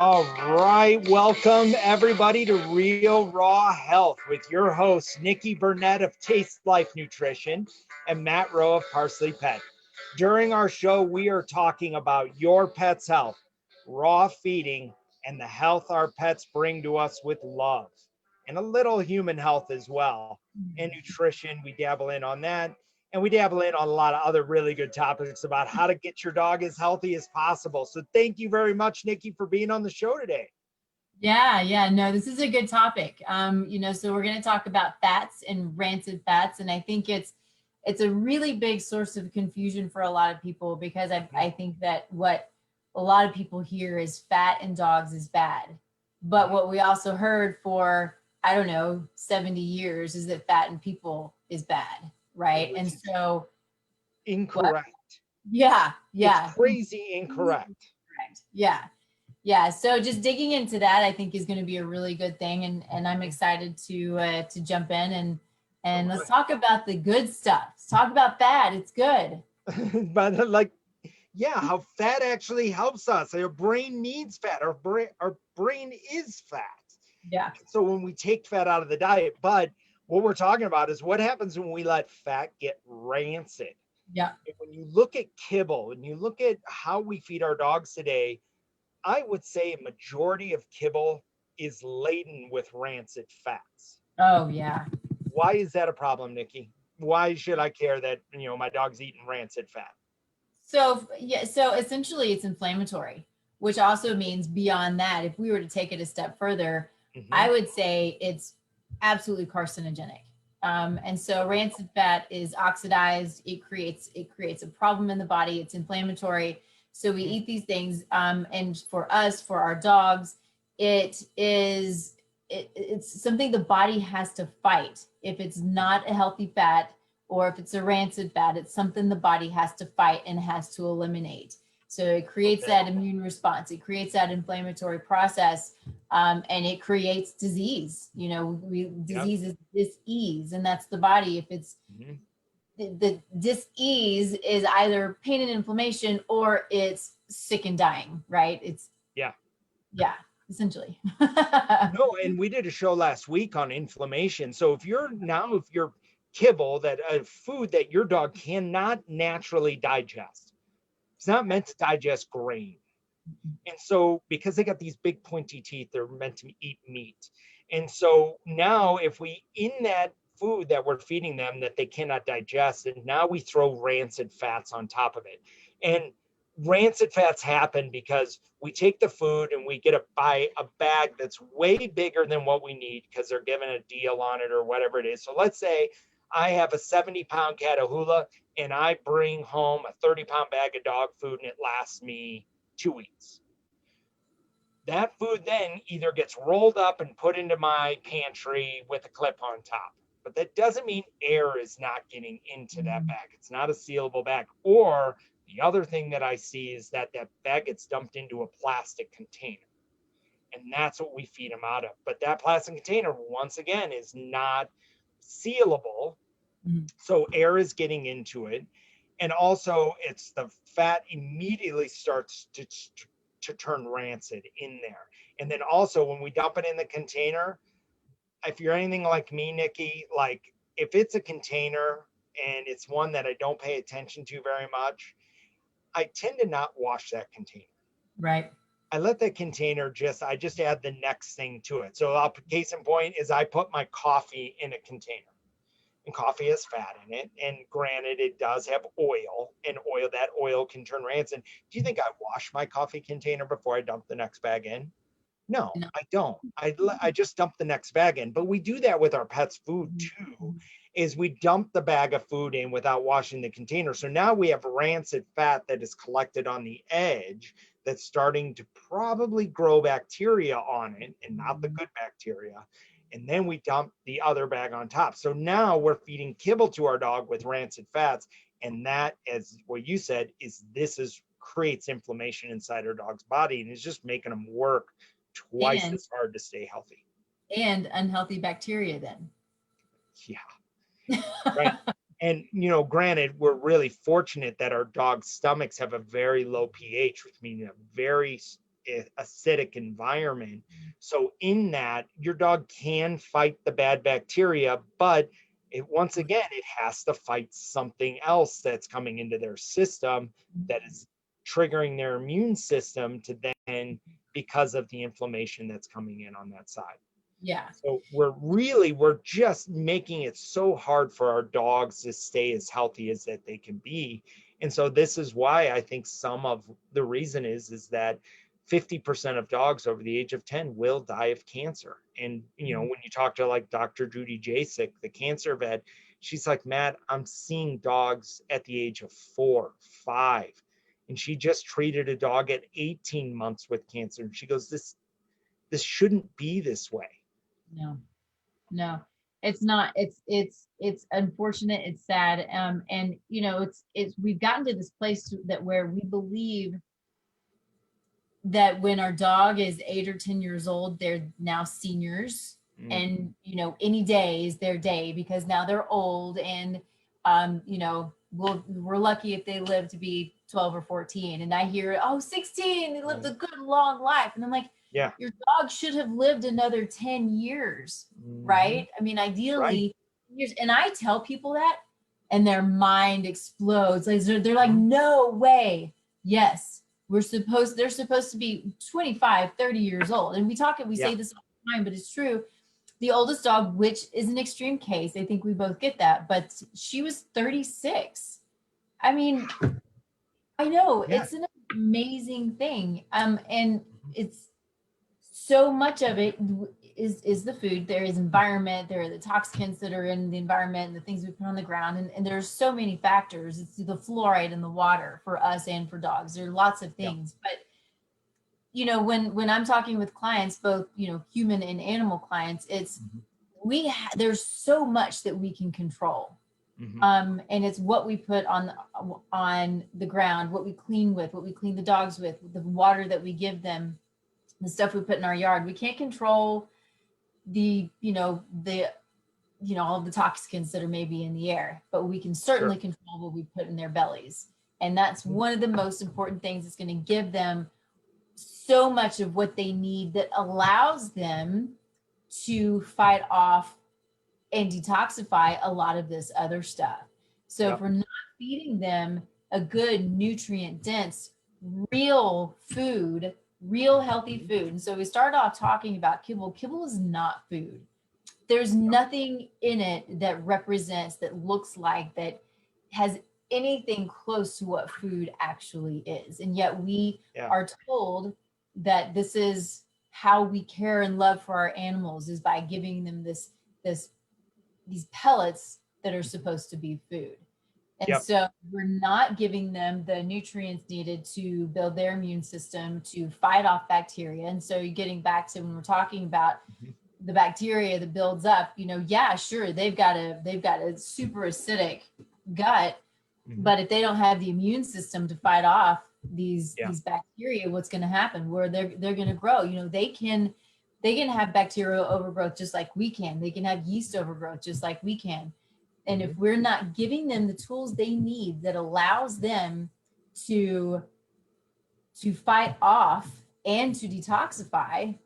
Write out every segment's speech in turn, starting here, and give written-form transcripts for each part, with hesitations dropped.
All right, welcome everybody to Real Raw Health with your hosts, Nikki Burnett of Taste Life Nutrition and Matt Rowe of Parsley Pet. During our show, we are talking about your pet's health, raw feeding, and the health our pets bring to us with love, and a little human health as well. And nutrition, we dabble in on that. And we dabble in on a lot of other really good topics about how to get your dog as healthy as possible. So thank you very much, Nikki, for being on the show today. Yeah, no, this is a good topic. So we're going to talk about fats and rancid fats, and I think it's a really big source of confusion for a lot of people because I think that what a lot of people hear is fat in dogs is bad, but what we also heard for, I don't know, 70 years is that fat in people is bad, right? And so Incorrect. Yeah. It's crazy incorrect. Correct. Yeah. So just digging into that, I think is going to be a really good thing, and I'm excited to jump in and let's talk about the good stuff. Let's talk about fat. It's good. But how fat actually helps us. Our brain needs fat. Our brain is fat. Yeah. So when we take fat out of the diet, but what we're talking about is what happens when we let fat get rancid. Yeah. When you look at kibble and you look at how we feed our dogs today, I would say a majority of kibble is laden with rancid fats. Oh, yeah. Why is that a problem, Nikki? Why should I care that, my dog's eating rancid fat? So essentially it's inflammatory, which also means beyond that, if we were to take it a step further, I would say it's absolutely carcinogenic. And so rancid fat is oxidized. It creates a problem in the body. It's inflammatory. So we eat these things. And for us, for our dogs, it's something the body has to fight. If it's not a healthy fat or if it's a rancid fat, it's something the body has to fight and has to eliminate. So it creates that immune response. It creates that inflammatory process, and it creates disease. Disease is dis-ease, and that's the body. If it's the dis-ease is either pain and inflammation, or it's sick and dying, right? It's essentially. No, and we did a show last week on inflammation. So if you're kibble, that a food that your dog cannot naturally digest. It's not meant to digest grain. And so because they got these big pointy teeth, they're meant to eat meat. And so now if we, in that food that we're feeding them that they cannot digest, and now we throw rancid fats on top of it. And rancid fats happen because we take the food and we buy a bag that's way bigger than what we need because they're giving a deal on it or whatever it is. So let's say I have a 70-pound Catahoula and I bring home a 30-pound bag of dog food and it lasts me 2 weeks. That food then either gets rolled up and put into my pantry with a clip on top. But that doesn't mean air is not getting into that bag. It's not a sealable bag. Or the other thing that I see is that bag gets dumped into a plastic container. And that's what we feed them out of. But that plastic container, once again, is not sealable. So air is getting into it. And also it's the fat immediately starts to turn rancid in there. And then also when we dump it in the container, if you're anything like me, Nikki, like if it's a container and it's one that I don't pay attention to very much, I tend to not wash that container. Right. I let that container I just add the next thing to it. So case in point is I put my coffee in a container. And coffee has fat in it. And granted, it does have oil, and that oil can turn rancid. Do you think I wash my coffee container before I dump the next bag in? No, I don't. I just dump the next bag in. But we do that with our pets' food too, is we dump the bag of food in without washing the container. So now we have rancid fat that is collected on the edge that's starting to probably grow bacteria on it, and not the good bacteria. And then we dump the other bag on top. So now we're feeding kibble to our dog with rancid fats. And that, as what you said, creates inflammation inside our dog's body, and it's just making them work twice as hard to stay healthy. And unhealthy bacteria then. Yeah. Right. And, granted, we're really fortunate that our dog's stomachs have a very low pH, which means a very acidic environment. So in that, your dog can fight the bad bacteria, but once again, it has to fight something else that's coming into their system that is triggering their immune system to then, because of the inflammation that's coming in on that side. Yeah. So we're just making it so hard for our dogs to stay as healthy as that they can be. And so this is why I think some of the reason is that 50% of dogs over the age of 10 will die of cancer. And, you know, when you talk to like Dr. Judy Jasek, the cancer vet, she's like, Matt, I'm seeing dogs at the age of 4, 5. And she just treated a dog at 18 months with cancer. And she goes, this shouldn't be this way. No, no, it's not. It's unfortunate. It's sad. And you know, we've gotten to this place that where we believe that when our dog is 8 or 10 years old, they're now seniors. And you know, any day is their day because now they're old. And you know, we're lucky if they live to be 12 or 14. And I hear, oh, 16, they lived a good long life. And I'm like, yeah, your dog should have lived another 10 years, right? I mean, ideally, years. And I tell people that, and their mind explodes. Like they're like, no way. Yes, they're supposed to be 25, 30 years old. And we say this all the time, but it's true. The oldest dog, which is an extreme case, I think we both get that, but she was 36. I mean, I know it's an amazing thing. And it's so much of it is the food. There is environment, there are the toxins that are in the environment and the things we put on the ground. And there's so many factors. It's the fluoride in the water for us and for dogs. There are lots of things, but you know, when I'm talking with clients, both, you know, human and animal clients, it's there's so much that we can control. And it's what we put on the ground, what we clean with, what we clean the dogs with, the water that we give them, the stuff we put in our yard. We can't control all of the toxins that are maybe in the air, but we can certainly control what we put in their bellies. And that's one of the most important things. It's going to give them so much of what they need that allows them to fight off and detoxify a lot of this other stuff. So if we're not feeding them a good nutrient dense, real food, real healthy food. And so we started off talking about kibble. Kibble is not food. There's nothing in it that represents, that looks like, that has anything close to what food actually is. And yet we are told that this is how we care and love for our animals, is by giving them these pellets that are supposed to be food. And so we're not giving them the nutrients needed to build their immune system, to fight off bacteria. And so you're getting back to when we're talking about the bacteria that builds up, you know, sure, they've got a super acidic gut, but if they don't have the immune system to fight off these bacteria, what's going to happen? Where they're going to grow. You know, they can have bacterial overgrowth just like we can. They can have yeast overgrowth just like we can. And if we're not giving them the tools they need that allows them to fight off and to detoxify,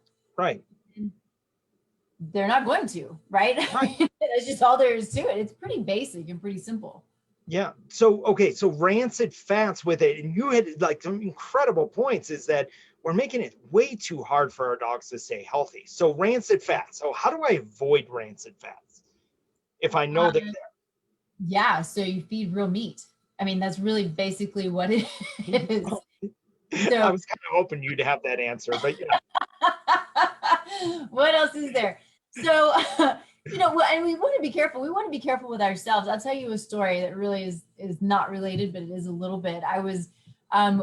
they're not going to, right? That's just all there is to it. It's pretty basic and pretty simple. Yeah. So, okay. So rancid fats with it, and you had like some incredible points, is that we're making it way too hard for our dogs to stay healthy. So rancid fats. So how do I avoid rancid fats if I know they're there? Yeah. So you feed real meat. I mean, that's really basically what it is. So, I was kind of hoping you'd have that answer, but what else is there? So, you know, and we want to be careful. We want to be careful with ourselves. I'll tell you a story that really is not related, but it is a little bit. I was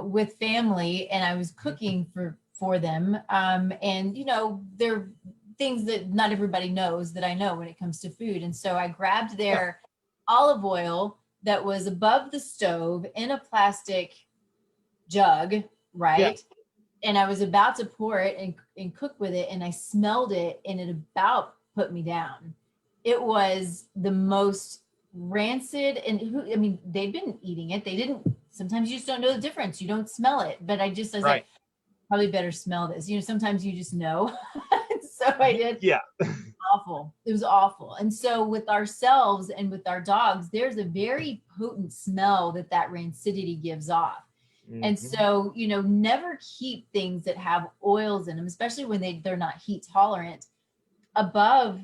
with family and I was cooking for them. And, you know, there are things that not everybody knows that I know when it comes to food. And so I grabbed their olive oil that was above the stove in a plastic jug, right? And I was about to pour it and cook with it, and I smelled it, and it about put me down. It was the most rancid, and they'd been eating it. They didn't, sometimes you just don't know the difference. You don't smell it. But I was like, probably better smell this. Sometimes you just know. So I did. Yeah. Awful. It was awful. And so with ourselves and with our dogs, there's a very potent smell that rancidity gives off. And Mhm. so, never keep things that have oils in them, especially when they're not heat tolerant, above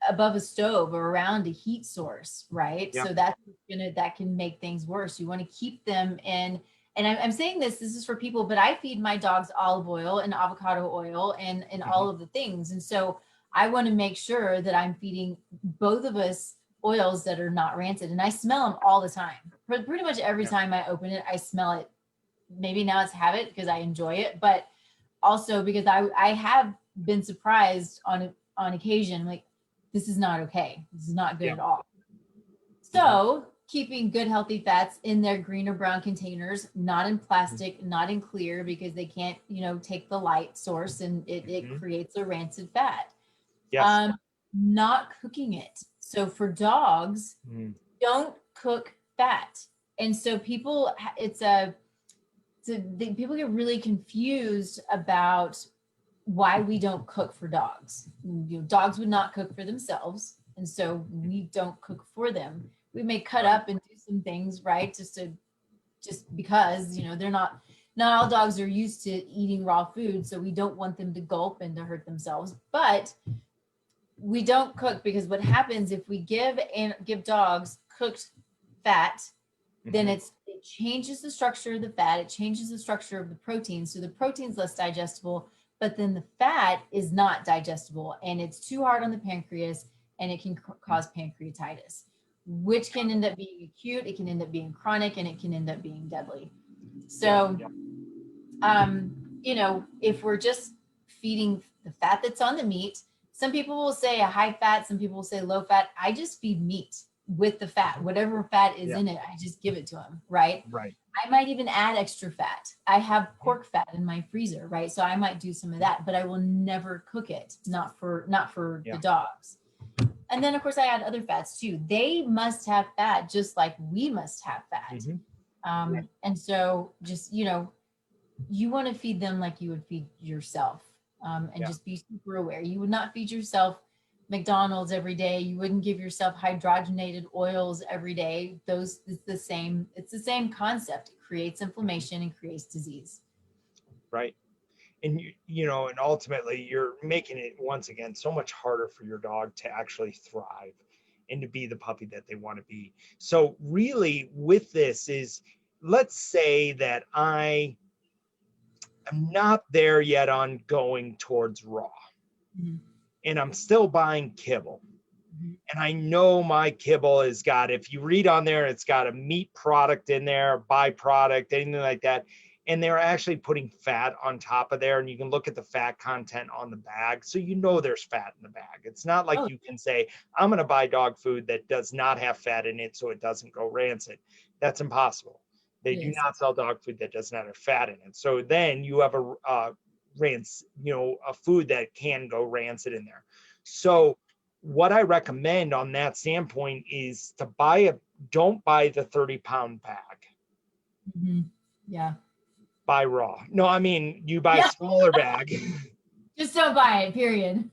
above a stove or around a heat source, right? Yeah. So that can make things worse. You want to keep them in. And I'm saying this is for people, but I feed my dogs olive oil and avocado oil and all Mhm. of the things. And so I want to make sure that I'm feeding both of us oils that are not rancid. And I smell them all the time. Pretty much every Yeah. time I open it, I smell it. Maybe now it's habit because I enjoy it, but also because I have been surprised on occasion, like, this is not okay. This is not good Yeah. at all. Mhm. So keeping good healthy fats in their green or brown containers, not in plastic, not in clear, because they can't, take the light source and it Mhm. creates a rancid fat. Yes. Not cooking it. So for dogs, Mhm. don't cook fat. And so people, people get really confused about why we don't cook for dogs. Dogs would not cook for themselves, and so we don't cook for them. We may cut Right. up and do some things, right? Just because they're not all dogs are used to eating raw food, so we don't want them to gulp and to hurt themselves. But we don't cook because what happens if we give dogs cooked fat, then Mhm. it changes the structure of the fat, it changes the structure of the protein, so the protein's less digestible, but then the fat is not digestible and it's too hard on the pancreas, and it can cause pancreatitis, which can end up being acute, it can end up being chronic, and it can end up being deadly. Yeah. So if we're just feeding the fat that's on the meat, some people will say a high fat, some people will say low fat. I just feed meat with the fat, whatever fat is Yeah. in it, I just give it to them, right? Right. I might even add extra fat. I have pork fat in my freezer, right? So I might do some of that, but I will never cook it, not for Yeah. the dogs. And then of course I add other fats too. They must have fat just like we must have fat. Mhm. Right. And so just, you want to feed them like you would feed yourself, and Yeah. just be super aware. You would not feed yourself McDonald's every day. You wouldn't give yourself hydrogenated oils every day. It's the same concept. It creates inflammation and creates disease. Right. And and ultimately you're making it once again so much harder for your dog to actually thrive and to be the puppy that they want to be. So really with this is, let's say that I am not there yet on going towards raw, Mhm. and I'm still buying kibble. Mhm. And I know my kibble has got, if you read on there, it's got a meat product in there, byproduct, anything like that. And they're actually putting fat on top of there. And you can look at the fat content on the bag. So there's fat in the bag. It's not like Oh, you can say, I'm going to buy dog food that does not have fat in it so it doesn't go rancid. That's impossible. They do yes. not sell dog food that does not have fat in it. So then you have a food that can go rancid in there. So what I recommend on that standpoint is to don't buy the 30-pound bag. Mhm. Yeah. Buy raw. No, I mean, you buy a Yeah. smaller bag. Just don't buy it, period.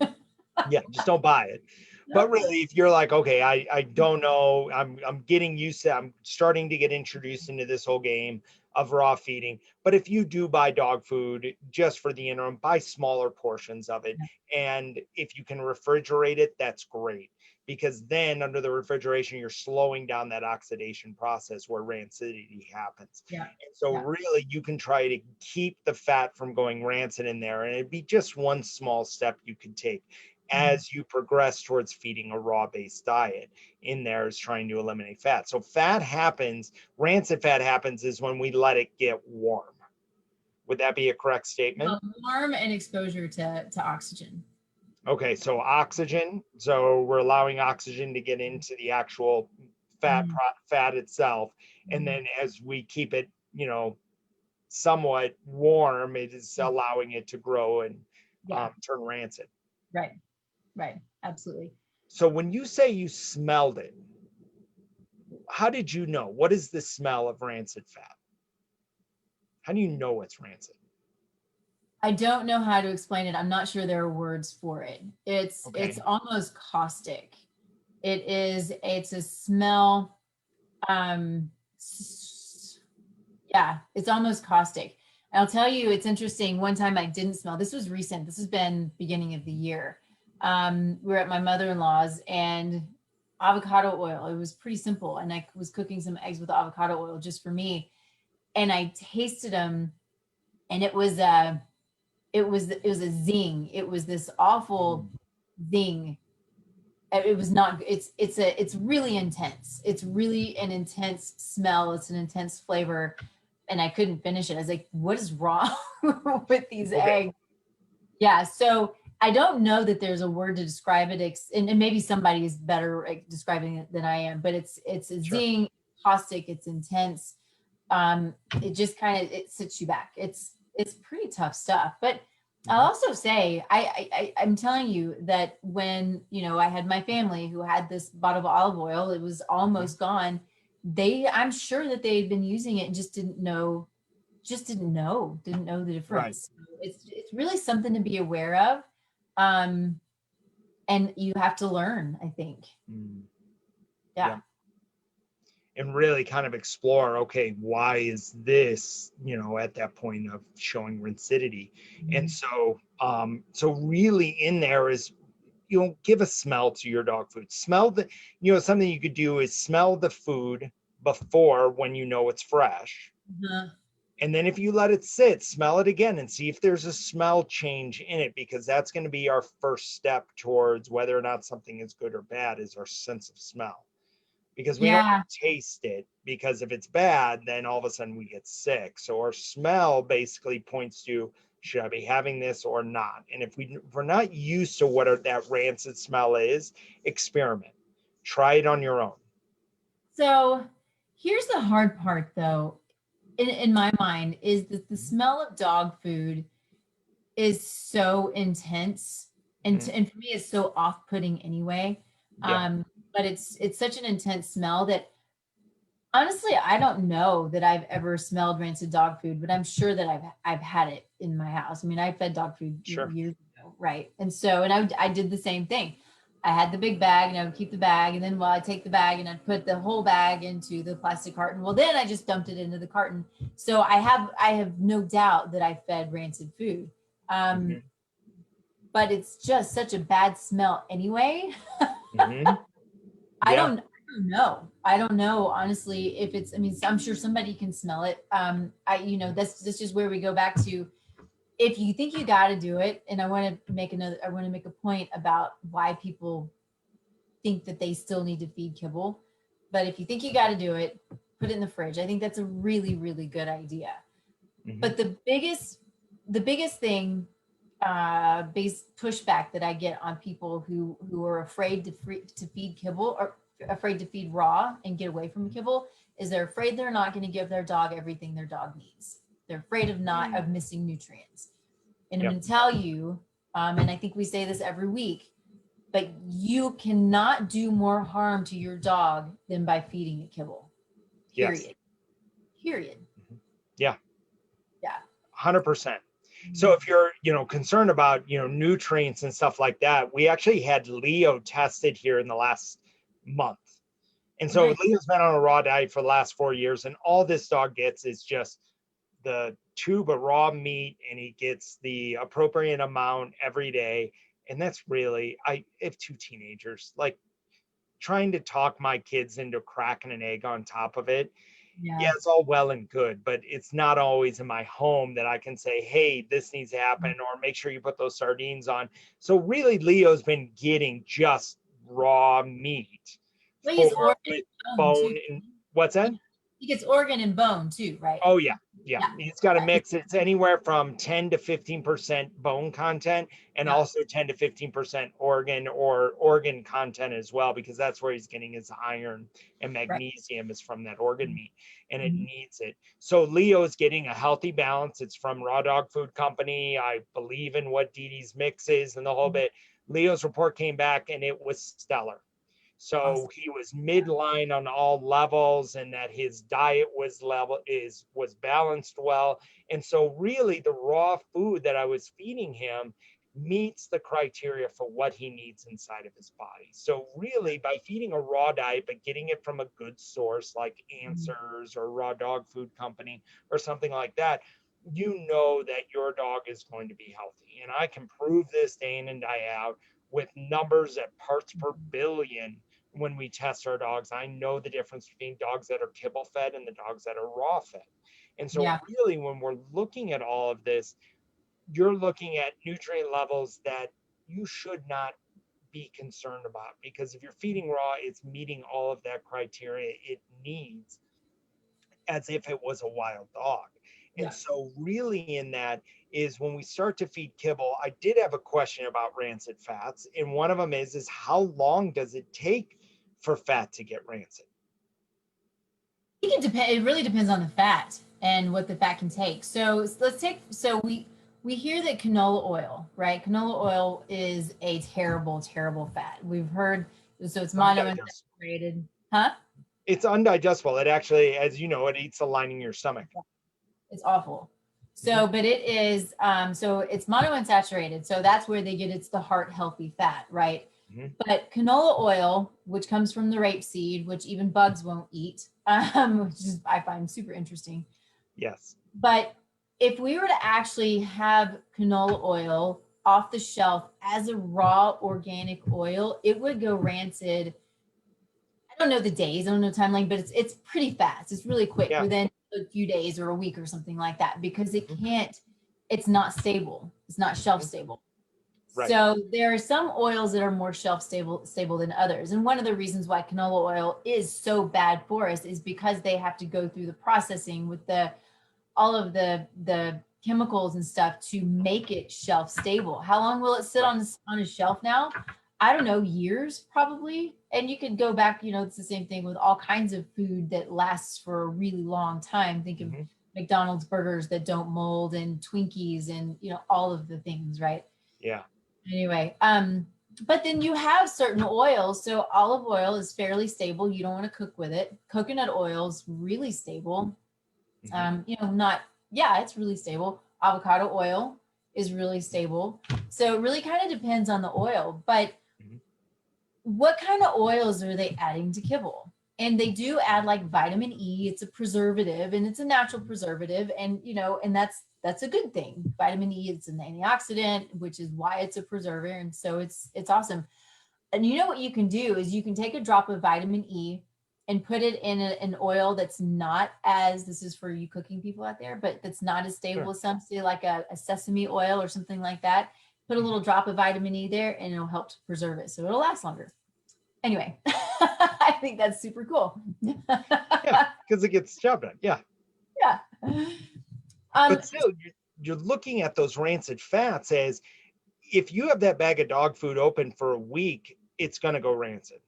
Yeah, just don't buy it. But really, if you're like, okay, I don't know, I'm getting used to, I'm starting to get introduced into this whole game of raw feeding. But if you do buy dog food just for the interim, buy smaller portions of it. And if you can refrigerate it, that's great. Because then under the refrigeration, you're slowing down that oxidation process where rancidity happens. Yeah. And so Yeah. really you can try to keep the fat from going rancid in there. And it'd be just one small step you could take as you progress towards feeding a raw based diet in there, is trying to eliminate fat. So rancid fat happens is when we let it get warm. Would that be a correct statement? Warm and exposure to oxygen. Okay, so oxygen. So we're allowing oxygen to get into the actual Mhm. fat itself. And Mhm. then as we keep it, somewhat warm, it is allowing it to grow and Yeah. turn rancid. Right. Right. Absolutely. So when you say you smelled it, how did you know? What is the smell of rancid fat? How do you know it's rancid? I don't know how to explain it. I'm not sure there are words for it. It's Okay. almost caustic. It's a smell. Yeah, it's almost caustic. I'll tell you, it's interesting. One time I didn't smell. This was recent. This has been beginning of the year. We were at my mother-in-law's and avocado oil. It was pretty simple, and I was cooking some eggs with avocado oil just for me. And I tasted them, and it was a zing. It was this awful zing. It was not. It's really intense. It's really an intense smell. It's an intense flavor, and I couldn't finish it. I was like, what is wrong with these Okay. eggs? Yeah. So I don't know that there's a word to describe it, and maybe somebody is better at describing it than I am. But it's a Sure. zing, caustic. It's intense. It just kind of it sits you back. It's pretty tough stuff. But I'll also say I'm telling you that when I had my family who had this bottle of olive oil, it was almost gone. I'm sure that they had been using it and didn't know the Right. difference. It's really something to be aware of, um, and you have to learn. I think, Mm. yeah, Yeah. And really kind of explore, okay, why is this, at that point of showing rancidity? And so really in there is, give a smell to your dog food. Smell the, something you could do is smell the food before when it's fresh. uh-huh. And then if you let it sit, smell it again and see if there's a smell change in it, because that's going to be our first step towards whether or not something is good or bad, is our sense of smell. Because we don't Yeah. taste it, because if it's bad, then all of a sudden we get sick. So our smell basically points to, should I be having this or not? And if we're not used to what that rancid smell is, experiment. Try it on your own. So here's the hard part, though, in my mind, is that the smell of dog food is so intense, and Mhm. and for me, it's so off-putting anyway. Yeah. But it's such an intense smell that honestly, I don't know that I've ever smelled rancid dog food, but I'm sure that I've had it in my house. I mean, I fed dog food Sure. years ago, right? And so, and I did the same thing. I had the big bag, and I would keep the bag, and then I take the bag and I'd put the whole bag into the plastic carton. Well, then I just dumped it into the carton. So I have no doubt that I fed rancid food. Um, Hmm. but it's just such a bad smell anyway. Hmm. I Yeah. don't, I don't know. I don't know honestly if it's. I mean, I'm sure somebody can smell it. That's just where we go back to. If you think you got to do it, and I want to make a point about why people think that they still need to feed kibble. But if you think you got to do it, put it in the fridge. I think that's a really, really good idea. Hmm. But the biggest thing, base pushback that I get on people who are afraid to feed kibble, or afraid to feed raw and get away from kibble, is they're afraid they're not going to give their dog everything their dog needs. They're afraid of missing nutrients. And I'm Yep. going to tell you, and I think we say this every week, but you cannot do more harm to your dog than by feeding it kibble. Yes. Period. Period. Mhm. Yeah. Yeah. 100%. So if you're, concerned about, nutrients and stuff like that, we actually had Leo tested here in the last month. And so Nice. Leo's been on a raw diet for the last 4 years, and all this dog gets is just the tube of raw meat, and he gets the appropriate amount every day. And that's really, I have two teenagers, like, trying to talk my kids into cracking an egg on top of it. Yeah, Yeah. it's all well and good, but it's not always in my home that I can say, hey, this needs to happen, or make sure you put those sardines on. So really, Leo's been getting just raw meat Well, for he's organ with and bone bone too. and what's that? He gets organ and bone too, right? Oh yeah, yeah. Yeah. It's got a Yeah. mix. It's anywhere from 10 to 15% bone content, and Yeah. also 10 to 15% organ content as well, because that's where he's getting his iron and Right. magnesium is from that organ meat, and it Mhm. needs it. So Leo is getting a healthy balance. It's from Raw Dog Food Company. I believe in what Dee Dee's mix is and the whole bit. Leo's report came back and it was stellar. So Awesome. he was midline on all levels, and that his diet was balanced well. And so really the raw food that I was feeding him meets the criteria for what he needs inside of his body. So really by feeding a raw diet, but getting it from a good source like Mhm. Answers or Raw Dog Food Company or something like that, you know that your dog is going to be healthy. And I can prove this day in and day out with numbers at parts per billion. When we test our dogs, I know the difference between dogs that are kibble fed and the dogs that are raw fed. And so Yeah. really when we're looking at all of this, you're looking at nutrient levels that you should not be concerned about, because if you're feeding raw, it's meeting all of that criteria it needs as if it was a wild dog. And Yeah. so really in that is when we start to feed kibble, I did have a question about rancid fats. And one of them is how long does it take for fat to get rancid? It can depend. It really depends on the fat and what the fat can take. So let's take. So we hear that canola oil, right? Canola oil is a terrible, terrible fat. We've heard. So it's Undigestible. monounsaturated, huh? It's undigestible. It actually, as you know, it eats the lining of your stomach. It's awful. Mhm. So, but it is. So it's monounsaturated. So that's where they get it's the heart healthy fat, right? Mhm. But canola oil, which comes from the rapeseed, which even bugs won't eat, which is I find super interesting. Yes. But if we were to actually have canola oil off the shelf as a raw organic oil, it would go rancid. I don't know the days, I don't know the timeline, but it's pretty fast. It's really quick Yeah. within a few days or a week or something like that because it Mhm. can't, it's not stable. It's not shelf Mhm. stable. Right. So there are some oils that are more shelf stable than others. And one of the reasons why canola oil is so bad for us is because they have to go through the processing with the all of the chemicals and stuff to make it shelf stable. How long will it sit Right. on a shelf now? I don't know, years probably. And you could go back, it's the same thing with all kinds of food that lasts for a really long time. Think of Mhm. McDonald's burgers that don't mold and Twinkies and all of the things, right? Yeah. Anyway, but then you have certain oils. So olive oil is fairly stable. You don't want to cook with it. Coconut oil is really stable. Mhm. Not, yeah, it's really stable. Avocado oil is really stable. So it really kind of depends on the oil. But Mhm. what kind of oils are they adding to kibble? And they do add like vitamin E. It's a preservative and it's a natural preservative. And and that's a good thing. Vitamin E, it's an antioxidant, which is why it's a preserver. And so it's awesome. And you know what you can do is you can take a drop of vitamin E and put it in an oil that's not as, this is for you cooking people out there, but that's not as stable Sure. as some, say like a sesame oil or something like that. Put a little Mhm. drop of vitamin E there and it'll help to preserve it. So it'll last longer. Anyway, I think that's super cool. Yeah, because it gets job done. Yeah. Yeah. Um, But still, you're looking at those rancid fats as if you have that bag of dog food open for a week, it's going to go rancid.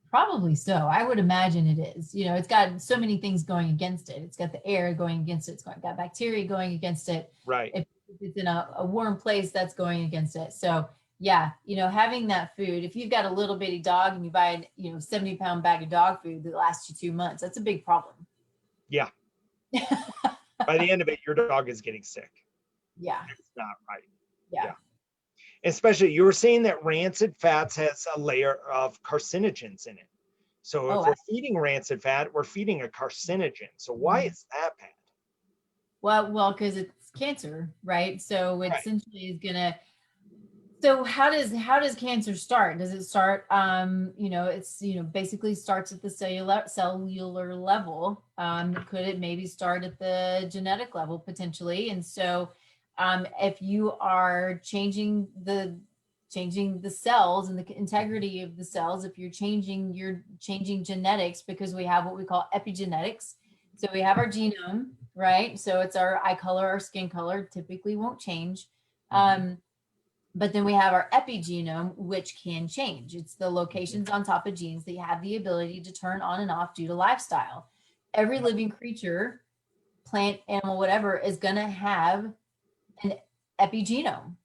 Probably so. I would imagine it is. It's got so many things going against it. It's got the air going against it. It's got bacteria going against it. Right. If it's in a warm place, that's going against it. So yeah, having that food, if you've got a little bitty dog and you buy an, 70-pound bag of dog food that lasts you 2 months, that's a big problem. Yeah. By the end of it, your dog is getting sick. Yeah. It's not right. Yeah. Yeah. Especially, you were saying that rancid fats has a layer of carcinogens in it. So if Oh, we're feeding rancid fat, we're feeding a carcinogen. So why absolutely. is that bad? Because it's cancer, right? So it Right. essentially is gonna. So how does cancer start? Does it start? It's basically starts at the cellular level. Could it maybe start at the genetic level potentially? And so, if you are changing the cells and the integrity of the cells, if you're changing genetics because we have what we call epigenetics. So we have our genome, right? So it's our eye color, our skin color typically won't change. Mm-hmm. Um, but then we have our epigenome, which can change. It's the Mm-hmm. locations on top of genes that have the ability to turn on and off due to lifestyle. Every Yep. living creature, plant, animal, whatever, is going to have an epigenome.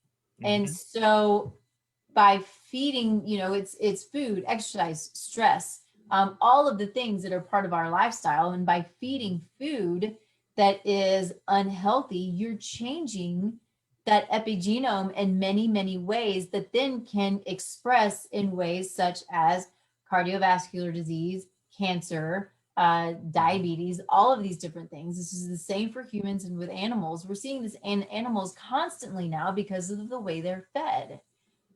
And Mm-hmm. so by feeding, it's food, exercise, stress, all of the things that are part of our lifestyle. And by feeding food that is unhealthy, you're changing that epigenome in many, many ways that then can express in ways such as cardiovascular disease, cancer, diabetes, all of these different things. This is the same for humans and with animals. We're seeing this in animals constantly now because of the way they're fed,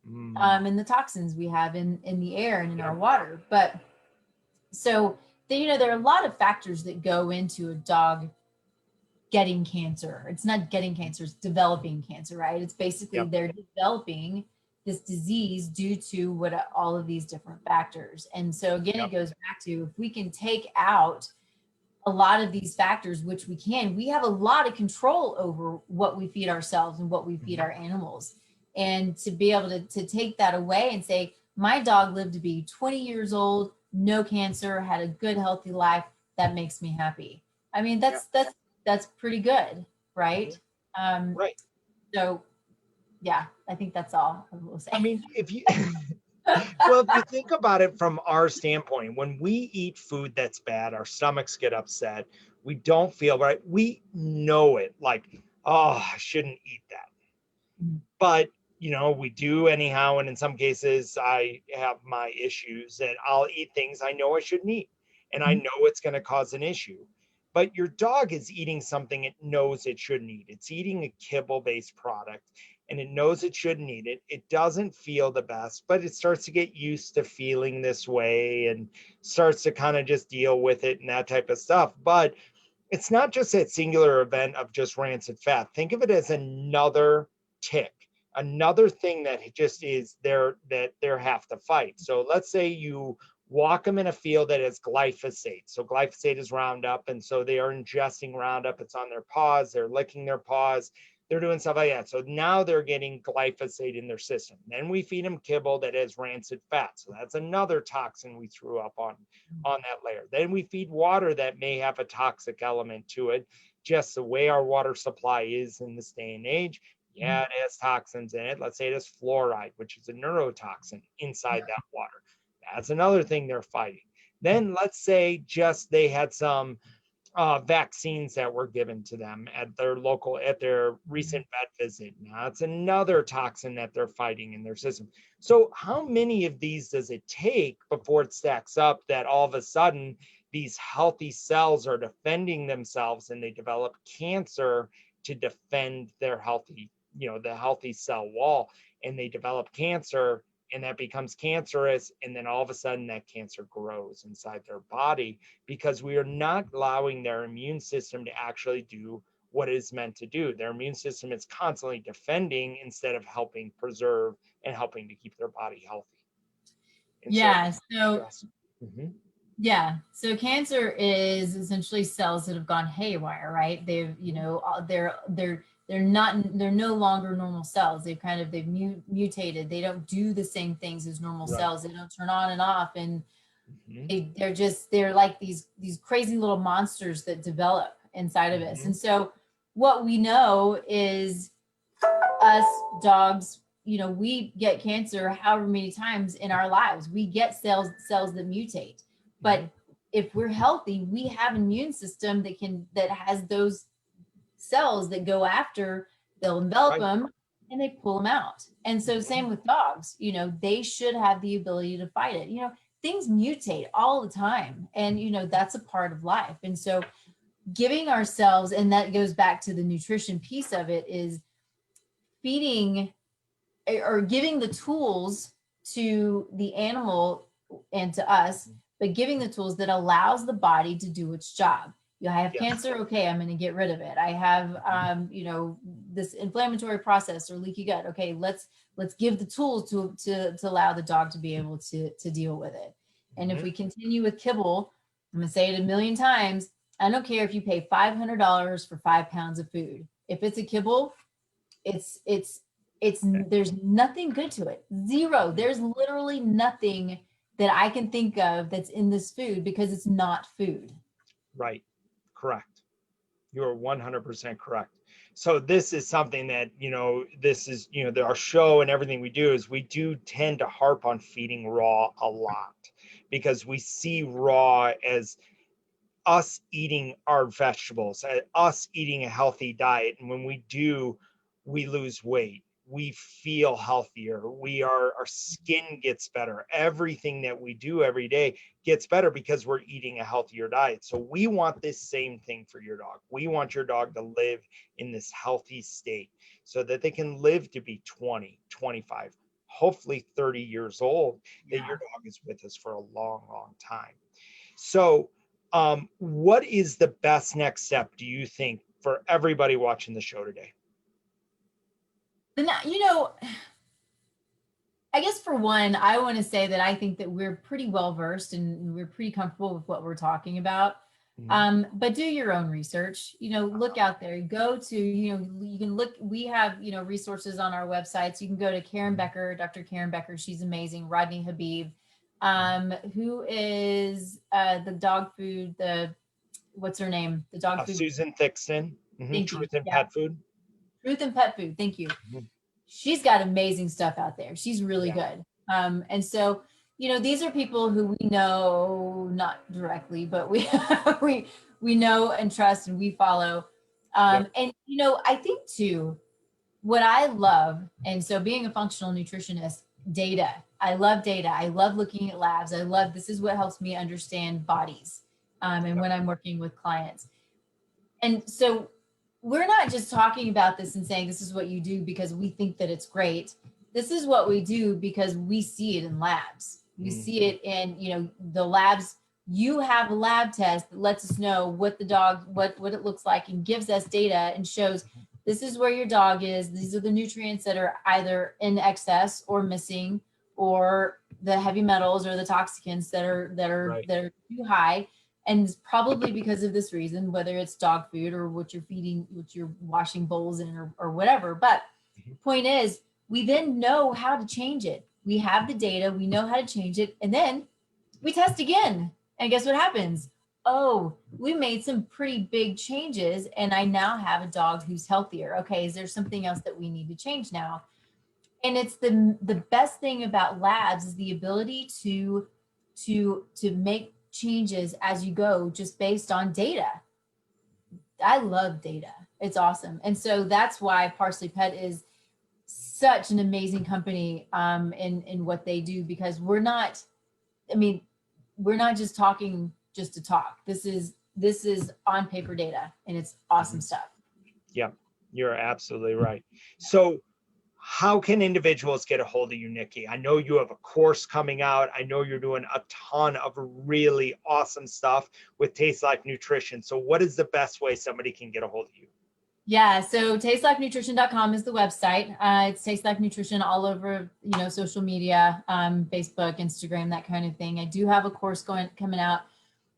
and the toxins we have in the air and in our water. But so, there are a lot of factors that go into a dog getting cancer. It's not getting cancer, it's developing cancer, right? It's basically they're developing this disease due to all of these different factors. And so again, it goes back to, if we can take out a lot of these factors, which we have a lot of control over what we feed ourselves and what we feed our animals. And to be able to take that away and say, my dog lived to be 20 years old, no cancer, had a good, healthy life, that makes me happy. I mean, that's pretty good, right? Right. So yeah, I think that's all I will say. I mean, if you well, if you think about it from our standpoint, when we eat food that's bad, our stomachs get upset, we don't feel right, we know it, like, oh, I shouldn't eat that. But we do anyhow, and in some cases I have my issues that I'll eat things I know I shouldn't eat, and I know it's going to cause an issue. But your dog is eating something it knows it shouldn't eat. It's eating a kibble-based product, and it knows it shouldn't eat it. It doesn't feel the best, but it starts to get used to feeling this way and starts to kind of just deal with it and that type of stuff. But it's not just that singular event of just rancid fat. Think of it as another tick, another thing that just is there that they have to fight. So let's say you walk them in a field that has glyphosate. So glyphosate is Roundup, and so they are ingesting Roundup. It's on their paws, they're licking their paws, they're doing stuff like that. So now they're getting glyphosate in their system. Then we feed them kibble that has rancid fat. So that's another toxin we threw up on that layer. Then we feed water that may have a toxic element to it, just the way our water supply is in this day and age. Yeah, it has toxins in it. Let's say it has fluoride, which is a neurotoxin inside that water. That's another thing they're fighting. Then let's say just they had some vaccines that were given to them at their recent vet visit. Now it's another toxin that they're fighting in their system. So how many of these does it take before it stacks up that all of a sudden these healthy cells are defending themselves and they develop cancer to defend their healthy, the healthy cell wall, and they develop cancer and that becomes cancerous, and then all of a sudden that cancer grows inside their body because we are not allowing their immune system to actually do what it is meant to do. Their immune system is constantly defending instead of helping preserve and helping to keep their body healthy. And so cancer is essentially cells that have gone haywire, right? They've, they're no longer normal cells. They've mutated. They don't do the same things as normal cells. They don't turn on and off, and they're like these crazy little monsters that develop inside of us. And so what we know is us dogs, we get cancer however many times in our lives. We get cells that mutate. But if we're healthy, we have an immune system that has those cells that go after, they'll envelop them and they pull them out. And so same with dogs, they should have the ability to fight it. Things mutate all the time, and that's a part of life. And so giving ourselves, and that goes back to the nutrition piece of it, is feeding or giving the tools to the animal and to us, but giving the tools that allows the body to do its job. I have cancer. Okay, I'm going to get rid of it. I have, this inflammatory process or leaky gut. Okay, let's give the tools to allow the dog to be able to deal with it. And if we continue with kibble, I'm going to say it a million times. I don't care if you pay $500 for 5 pounds of food. If it's a kibble, there's nothing good to it. Zero. There's literally nothing that I can think of that's in this food because it's not food. Right. Correct. You're 100% correct. So this is something that, this is, our show and everything we do is we do tend to harp on feeding raw a lot because we see raw as us eating our vegetables, us eating a healthy diet. And when we do, we lose weight. We feel healthier. Our skin gets better. Everything that we do every day gets better because we're eating a healthier diet. So we want this same thing for your dog. We want your dog to live in this healthy state so that they can live to be 20, 25, hopefully 30 years old, that your dog is with us for a long, long time. So, what is the best next step, do you think, for everybody watching the show today? And I guess for one, I want to say that I think that we're pretty well versed and we're pretty comfortable with what we're talking about. But do your own research, look out there, go to, you can look, we have, resources on our websites. You can go to Karen Becker, Dr. Karen Becker. She's amazing. Rodney Habib, who is the dog food, what's her name? The dog food. Susan Thixton, Truth and Pet Food. Truth and Pet Food. Thank you. She's got amazing stuff out there. She's really good. And so, these are people who we know, not directly, but we we know and trust and we follow. And I think too, what I love, and so being a functional nutritionist, data. I love data. I love looking at labs. This is what helps me understand bodies. And when I'm working with clients. And so we're not just talking about this and saying this is what you do because we think that it's great. This is what we do because we see it in labs. We see it in, the labs. You have a lab test that lets us know what the dog, what it looks like and gives us data and shows this is where your dog is. These are the nutrients that are either in excess or missing, or the heavy metals or the toxicants that are too high. And it's probably because of this reason, whether it's dog food or what you're feeding, what you're washing bowls in or whatever. But point is, we then know how to change it. We have the data, we know how to change it. And then we test again. And guess what happens? Oh, we made some pretty big changes. And I now have a dog who's healthier. Okay, is there something else that we need to change now? And it's the best thing about labs is the ability to make changes as you go, just based on data. I love data. It's awesome. And so that's why Parsley Pet is such an amazing company in what they do, because we're not just talking just to talk. This is on paper data, and it's awesome stuff. Yeah, you're absolutely right. So how can individuals get a hold of you, Nikki? I know you have a course coming out. I know you're doing a ton of really awesome stuff with Taste Life Nutrition. So what is the best way somebody can get a hold of you? Yeah, so tastelifenutrition.com is the website. It's Taste Life Nutrition all over, social media, Facebook, Instagram, that kind of thing. I do have a course coming out.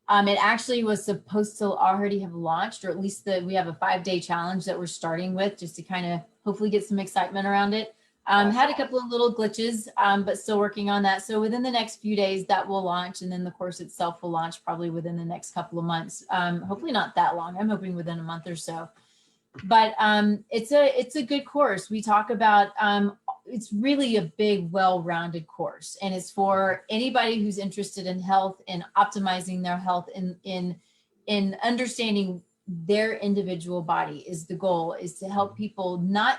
It actually was supposed to already have launched, or at least we have a 5-day challenge that we're starting with, just to kind of hopefully get some excitement around it. Had a couple of little glitches, but still working on that. So within the next few days that will launch, and then the course itself will launch probably within the next couple of months. Hopefully not that long. I'm hoping within a month or so. But it's a good course. We talk about, it's really a big, well-rounded course, and it's for anybody who's interested in health and optimizing their health in understanding their individual body. Is the goal, is to help people not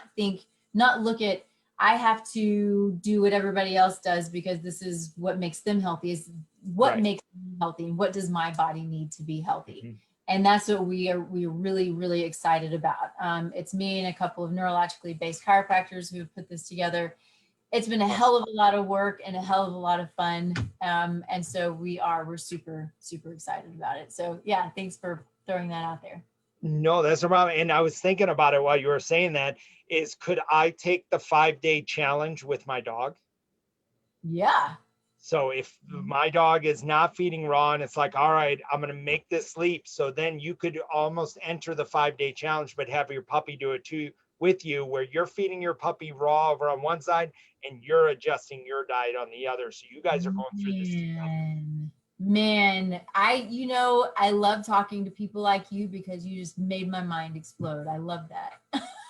look at, I have to do what everybody else does because this is what makes them healthy. Is what makes them healthy, and what does my body need to be healthy? And that's what we're really, really excited about. It's me and a couple of neurologically based chiropractors who have put this together. It's been a hell of a lot of work and a hell of a lot of fun. And so we're super, super excited about it. So yeah, thanks for throwing that out there. No, that's a problem. And I was thinking about it while you were saying that, could I take the 5-day challenge with my dog? Yeah. So if my dog is not feeding raw and it's like, all right, I'm going to make this leap. So then you could almost enter the 5-day challenge, but have your puppy do it too with you, where you're feeding your puppy raw over on one side and you're adjusting your diet on the other. So you guys are going through this together. Man, I love talking to people like you because you just made my mind explode. I love that.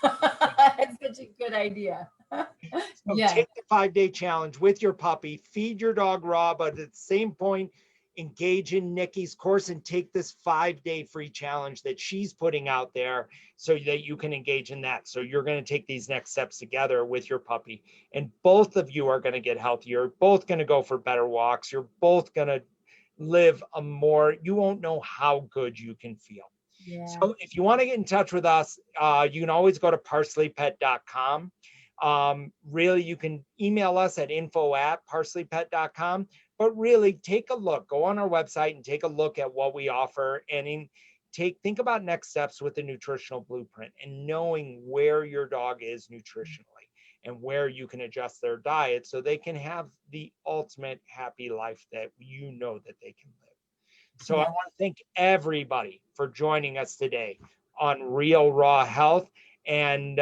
That's such a good idea. So Yeah. take the 5-day challenge with your puppy, feed your dog raw, but at the same point, engage in Nikki's course and take this 5-day free challenge that she's putting out there so that you can engage in that. So you're going to take these next steps together with your puppy, and both of you are going to get healthier. You're both going to go for better walks. You're both going to live a more, you won't know how good you can feel. Yeah. So if you want to get in touch with us, you can always go to parsleypet.com. Really, you can email us at info@parsleypet.com, but really take a look, go on our website and take a look at what we offer, and think about next steps with the nutritional blueprint and knowing where your dog is nutritionally and where you can adjust their diet so they can have the ultimate happy life that you know that they can live. So I Yeah. want to thank everybody for joining us today on Real Raw Health, and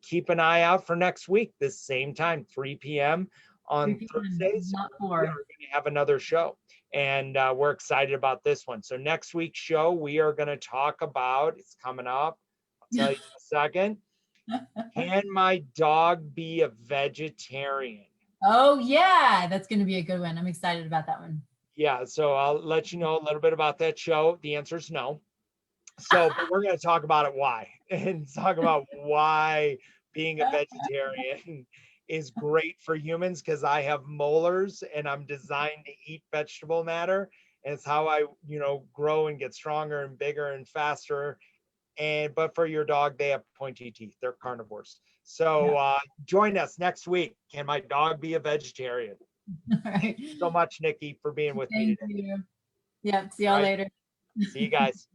keep an eye out for next week, this same time, 3 p.m. 3 on p.m., Thursdays. not We are 4. going to have another show, and we're excited about this one. So next week's show, we are going to talk about, it's coming up. I'll tell you in a second. Can my dog be a vegetarian? Oh, yeah. That's going to be a good one. I'm excited about that one. Yeah, so I'll let you know a little bit about that show. The answer is no. So, but we're going to talk about it why, and talk about why being a vegetarian is great for humans, because I have molars and I'm designed to eat vegetable matter. And it's how I, grow and get stronger and bigger and faster. And but for your dog, they have pointy teeth. They're carnivores. So Yeah. join us next week. Can my dog be a vegetarian? All right. Thank you so much, Nikki, for being with me Thank today. you. Yeah. See All y'all right. later. See you guys.